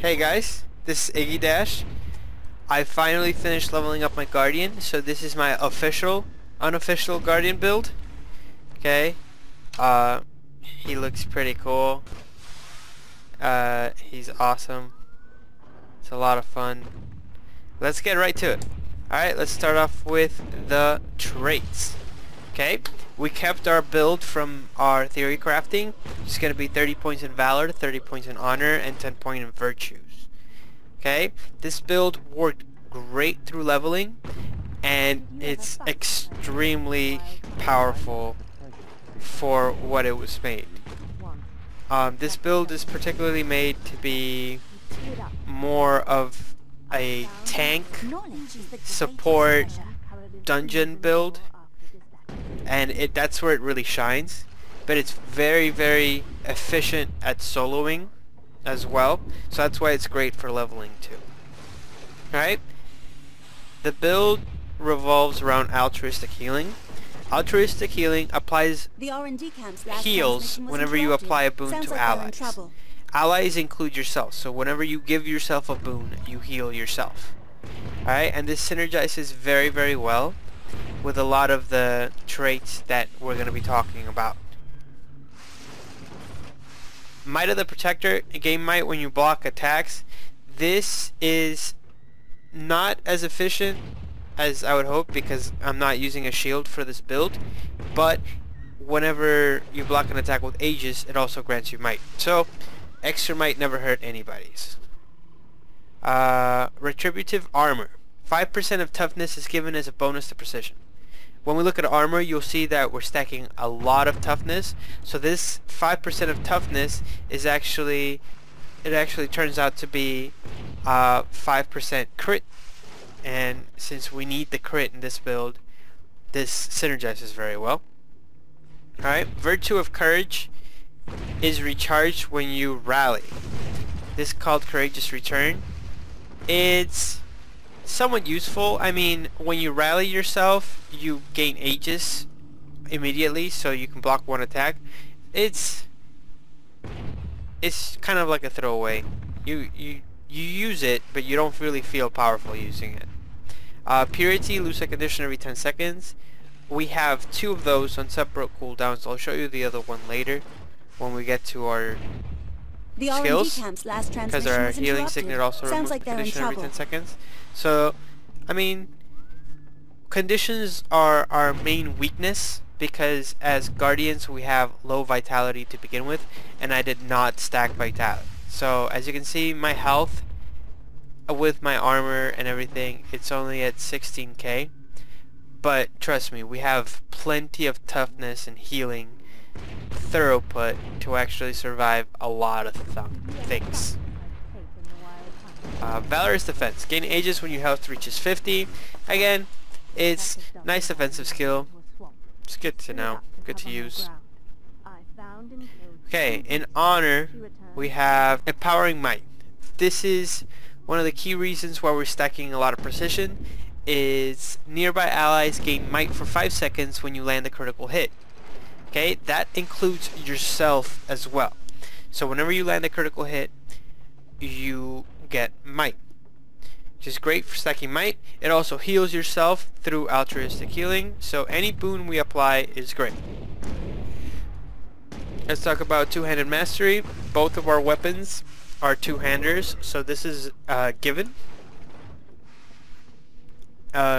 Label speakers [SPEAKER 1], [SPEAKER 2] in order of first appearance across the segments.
[SPEAKER 1] Hey guys, this is Gw2. I finally finished leveling up my Guardian, so this is my unofficial Guardian build. Okay, he looks pretty cool. He's awesome. It's a lot of fun. Let's get right to it. Alright, let's start off with the traits. Okay, we kept our build from our theory crafting. It's going to be 30 points in valor, 30 points in honor, and 10 points in virtues. Okay, this build worked great through leveling, and it's extremely powerful for what it was made. This build is particularly made to be more of a tank, support, dungeon build, and that's where it really shines. But it's very, very efficient at soloing as well, so that's why it's great for leveling too. Alright, the build revolves around altruistic healing. Altruistic healing applies heals whenever you apply a boon to allies. Allies include yourself, so whenever you give yourself a boon, you heal yourself. Alright, and this synergizes very, very well with a lot of the traits that we're going to be talking about. Might of the Protector, gain might when you block attacks. This is not as efficient as I would hope because I'm not using a shield for this build, but whenever you block an attack with Aegis, it also grants you might. So extra might never hurt anybody's. Retributive armor. 5% of toughness is given as a bonus to precision. When we look at armor, you'll see that we're stacking a lot of toughness. So this 5% of toughness is actually turns out to be 5% crit. And since we need the crit in this build, this synergizes very well. Alright, Virtue of Courage is recharged when you rally. This is called Courageous Return. It's somewhat useful. I mean, when you rally yourself, you gain Aegis immediately, so you can block one attack. It's kind of like a throwaway. You use it, but you don't really feel powerful using it. Purity, lose a condition every 10 seconds. We have two of those on separate cooldowns. I'll show you the other one later when we get to our skills, because our healing signet also removes the condition every 10 seconds. So, I mean, conditions are our main weakness because as Guardians we have low vitality to begin with, and I did not stack vitality. So as you can see, my health with my armor and everything, it's only at 16k, but trust me, we have plenty of toughness and healing throughput to actually survive a lot of things. Valorous Defense. Gain Aegis when your health reaches 50. Again, it's nice defensive skill. It's good to know, good to use. Okay, in honor we have Empowering Might. This is one of the key reasons why we're stacking a lot of precision, is nearby allies gain might for 5 seconds when you land a critical hit. Okay, that includes yourself as well. So whenever you land a critical hit, you get might, which is great for stacking might. It also heals yourself through altruistic healing, so any boon we apply is great. Let's talk about two-handed mastery. Both of our weapons are two-handers, so this is given.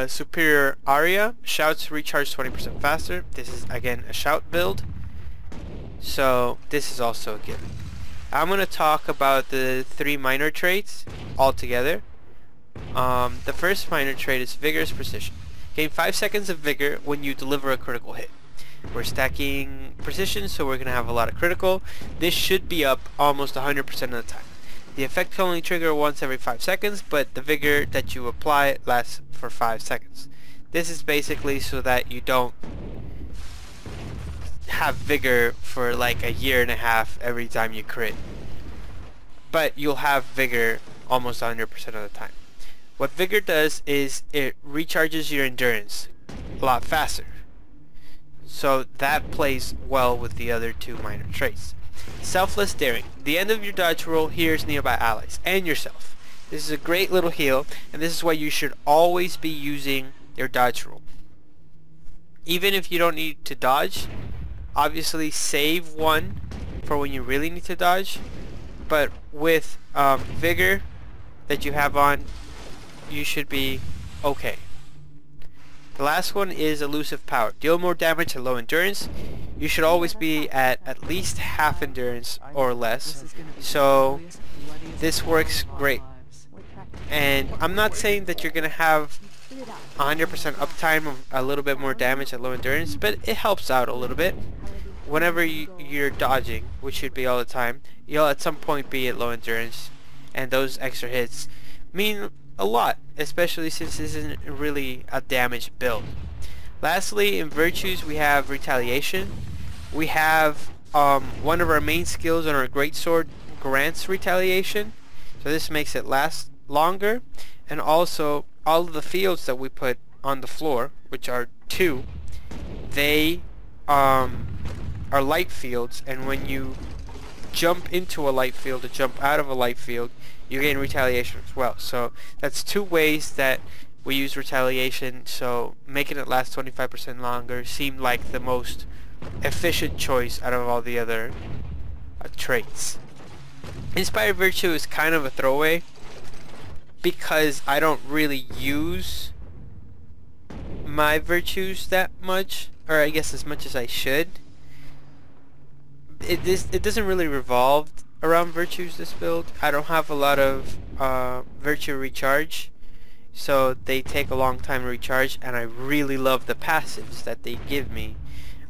[SPEAKER 1] Superior Aria. Shouts recharge 20% faster. This is again a shout build, so this is also a given. I'm going to talk about the three minor traits all together. The first minor trait is Vigorous Precision. Gain 5 seconds of vigor when you deliver a critical hit. We're stacking precision, so we're going to have a lot of critical. This should be up almost 100% of the time. The effect can only trigger once every 5 seconds, but the vigor that you apply lasts for 5 seconds. This is basically so that you don't have vigor for like a year and a half every time you crit, but you'll have vigor almost 100% of the time. What vigor does is it recharges your endurance a lot faster, so that plays well with the other two minor traits. Selfless Daring. The end of your dodge roll heals nearby allies and yourself. This is a great little heal, and this is why you should always be using your dodge roll. Even if you don't need to dodge, obviously save one for when you really need to dodge, but with Vigor that you have on, you should be okay. The last one is Elusive Power. Deal more damage at low endurance. You should always be at least half endurance or less. So this works great. And I'm not saying that you're going to have 100% uptime of a little bit more damage at low endurance, but it helps out a little bit. Whenever you're dodging, which should be all the time, you'll at some point be at low endurance, and those extra hits mean a lot, especially since this isn't really a damage build. Lastly, in virtues we have Retaliation. We have one of our main skills on our greatsword grants Retaliation, so this makes it last longer, and also all of the fields that we put on the floor, which are 2, they are light fields, and when you jump into a light field or jump out of a light field, you gain Retaliation as well. So that's 2 ways that we use Retaliation, so making it last 25% longer seemed like the most efficient choice out of all the other traits. Inspired Virtue is kind of a throwaway because I don't really use my virtues that much, or I guess as much as I should. It doesn't really revolve around virtues, this build. I don't have a lot of virtue recharge, so they take a long time to recharge, and I really love the passives that they give me.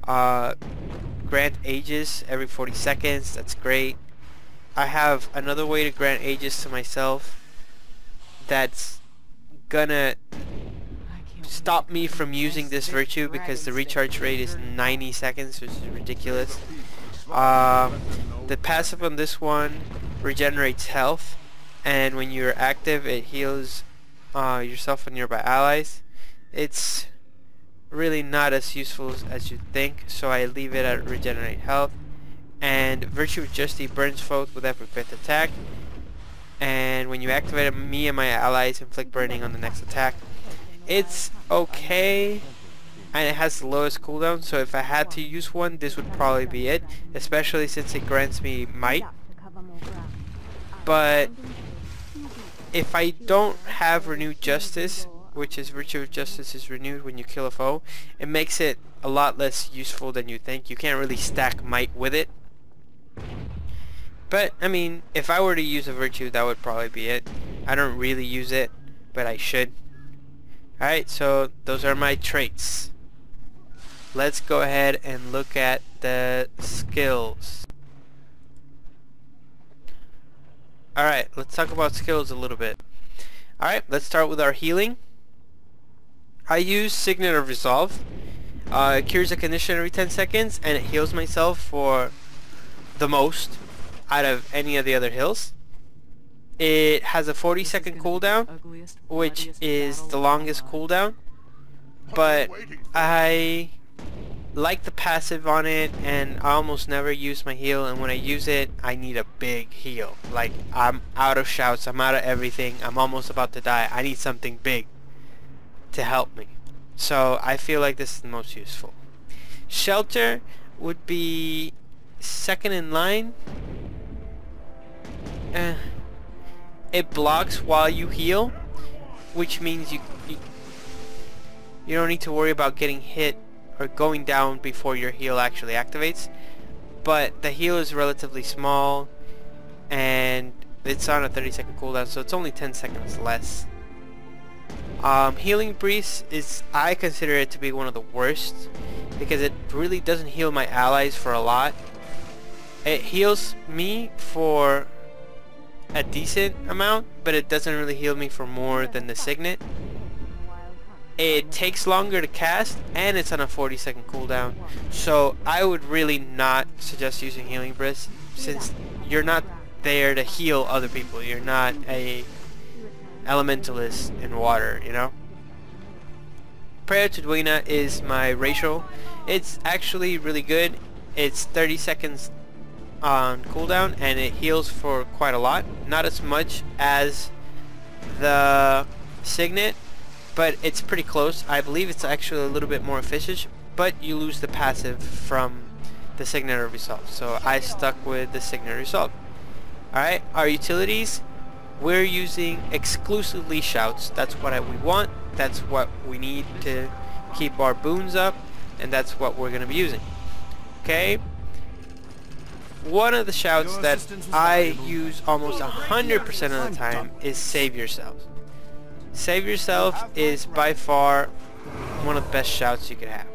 [SPEAKER 1] Grant Aegis every 40 seconds, that's great. I have another way to grant Aegis to myself that's gonna stop me from using this virtue because the recharge rate is 90 seconds, which is ridiculous. The passive on this one regenerates health, and when you're active it heals yourself and nearby allies. It's really not as useful as you think, so I leave it at regenerate health. And Virtue of Justice burns foes with every 5th attack, and when you activate it, me and my allies inflict burning on the next attack. It's okay, and it has the lowest cooldown, so if I had to use one, this would probably be it, especially since it grants me might. But if I don't have renewed justice, which is Virtue of Justice is renewed when you kill a foe, it makes it a lot less useful than you think. You can't really stack might with it. But I mean, if I were to use a virtue, that would probably be it. I don't really use it, but I should. Alright, so those are my traits. Let's go ahead and look at the skills. Alright, let's talk about skills a little bit. Alright, let's start with our healing. I use Signet of Resolve. It cures a condition every 10 seconds, and it heals myself for the most out of any of the other heals. It has a 40-second cooldown, which is the longest cooldown, but I like the passive on it, and I almost never use my heal, and when I use it, I need a big heal. Like, I'm out of shouts, I'm out of everything, I'm almost about to die, I need something big to help me. So I feel like this is the most useful. Shelter would be second in line. It blocks while you heal, which means you don't need to worry about getting hit or going down before your heal actually activates. But the heal is relatively small, and it's on a 30-second cooldown, so it's only 10 seconds less. Healing Breeze is, I consider it to be one of the worst, because it really doesn't heal my allies for a lot. It heals me for a decent amount, but it doesn't really heal me for more than the Signet. It takes longer to cast, and it's on a 40-second cooldown, so I would really not suggest using Healing Breeze, since you're not there to heal other people. You're not a elementalist in water, you know? Prayer to Gw2 is my racial. It's actually really good. It's 30 seconds on cooldown, and it heals for quite a lot. Not as much as the Signet, but it's pretty close. I believe it's actually a little bit more efficient, but you lose the passive from the Signet or Resolve. So I stuck with the Signet Resolve. Alright, our utilities, we're using exclusively shouts. That's what we want. That's what we need to keep our boons up, and that's what we're going to be using. Okay, one of the shouts that I use almost 100% of the time is Save Yourselves. Save Yourself is by far one of the best shouts you could have.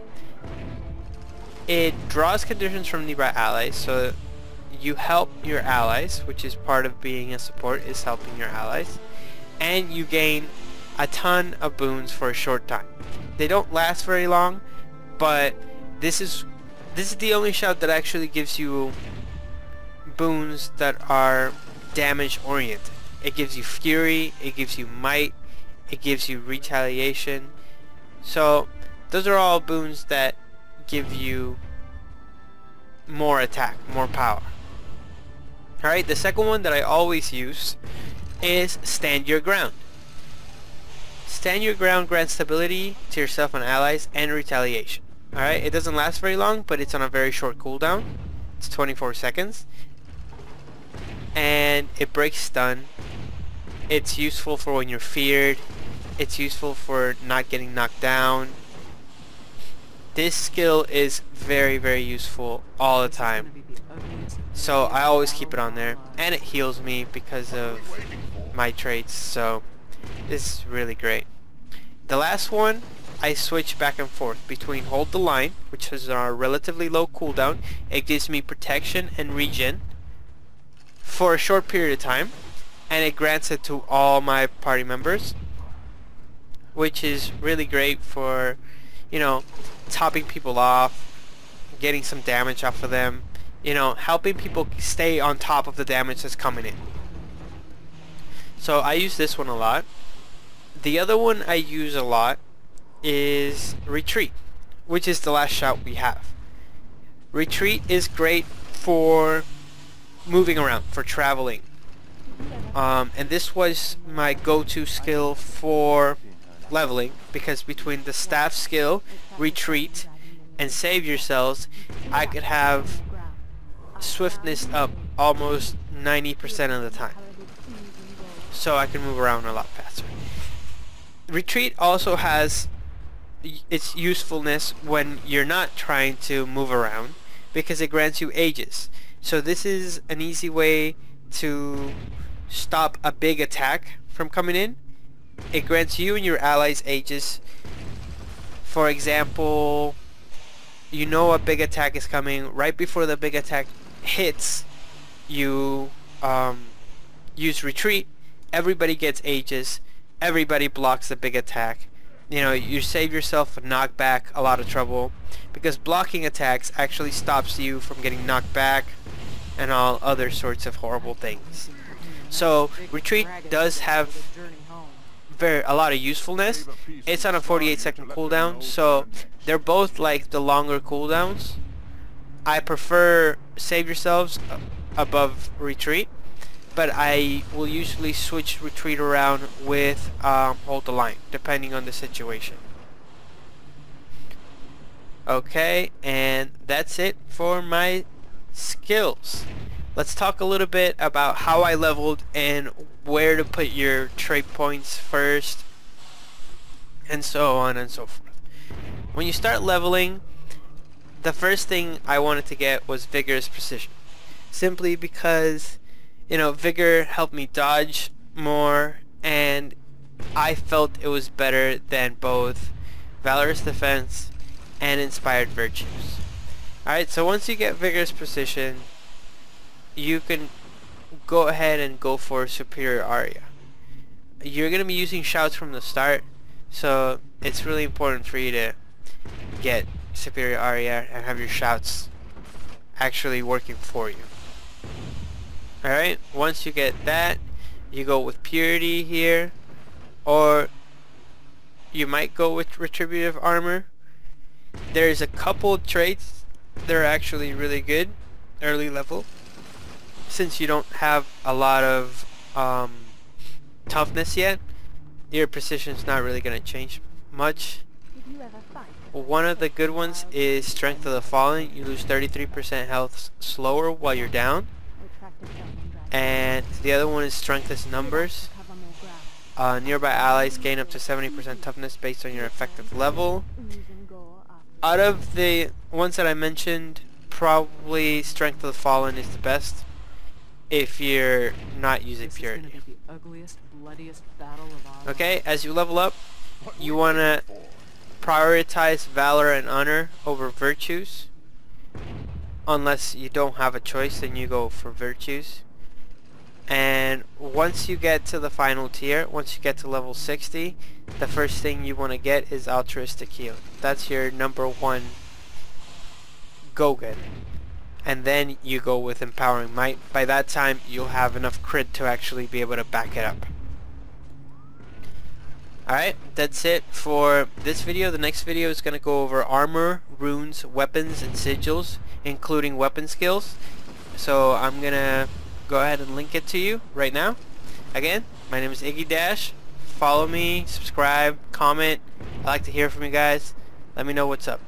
[SPEAKER 1] It draws conditions from nearby allies, so you help your allies, which is part of being a support, is helping your allies, and you gain a ton of boons for a short time. They don't last very long, but this is the only shout that actually gives you boons that are damage oriented. It gives you fury, it gives you might, it gives you retaliation. So those are all boons that give you more attack, more power. Alright, the second one that I always use is Stand Your Ground. Stand Your Ground grants stability to yourself and allies and retaliation. Alright, it doesn't last very long, but it's on a very short cooldown. It's 24 seconds. And it breaks stun. It's useful for when you're feared. It's useful for not getting knocked down. This skill is very, very useful all the time. So I always keep it on there. And it heals me because of my traits. So this is really great. The last one, I switch back and forth between Hold the Line, which is our relatively low cooldown. It gives me protection and regen for a short period of time, and it grants it to all my party members, which is really great for, you know, topping people off, getting some damage off of them, you know, helping people stay on top of the damage that's coming in. So I use this one a lot. The other one I use a lot is Retreat, which is the last shout we have. Retreat is great for moving around, for traveling. And this was my go-to skill for leveling, because between the staff skill, Retreat, and Save Yourselves, I could have swiftness up almost 90% of the time. So I can move around a lot faster. Retreat also has its usefulness when you're not trying to move around, because it grants you ages. So this is an easy way to stop a big attack from coming in. It grants you and your allies ages. For example, you know a big attack is coming. Right before the big attack hits, you use Retreat. Everybody gets ages. Everybody blocks the big attack. You know, you save yourself a knockback, a lot of trouble, because blocking attacks actually stops you from getting knocked back and all other sorts of horrible things. So Retreat does have a lot of usefulness. It's on a 48-second cooldown, so they're both like the longer cooldowns. I prefer Save Yourselves above Retreat, but I will usually switch Retreat around with Hold the Line, depending on the situation. Okay, and that's it for my skills. Let's talk a little bit about how I leveled and where to put your trait points first, and so on and so forth. When you start leveling, the first thing I wanted to get was Vigorous Precision, simply because, you know, Vigor helped me dodge more, and I felt it was better than both Valorous Defense and Inspired Virtues. Alright, so once you get Vigorous Precision, you can go ahead and go for Superior Aria. You're going to be using shouts from the start, so it's really important for you to get Superior Aria and have your shouts actually working for you. Alright, once you get that, you go with Purity here, or you might go with Retributive Armor. There's a couple traits that are actually really good early level. since you don't have a lot of toughness yet, your precision's not really going to change much. One of the good ones is Strength of the Fallen. You lose 33% health slower while you're down. And the other one is Strengthless Numbers. Nearby allies gain up to 70% toughness based on your effective level. Out of the ones that I mentioned, probably Strength of the Fallen is the best if you're not using Purity. Okay, as you level up, you want to prioritize Valor and Honor over Virtues. Unless you don't have a choice, then you go for Virtues. And once you get to the final tier, once you get to level 60, the first thing you want to get is Altruistic Heal. That's your #1 go get. And then you go with Empowering Might. By that time, you'll have enough crit to actually be able to back it up. Alright, that's it for this video. The next video is going to go over armor, runes, weapons, and sigils, including weapon skills. So I'm going to go ahead and link it to you right now. Again, my name is Gw2. Follow me, subscribe, comment. I like to hear from you guys. Let me know what's up.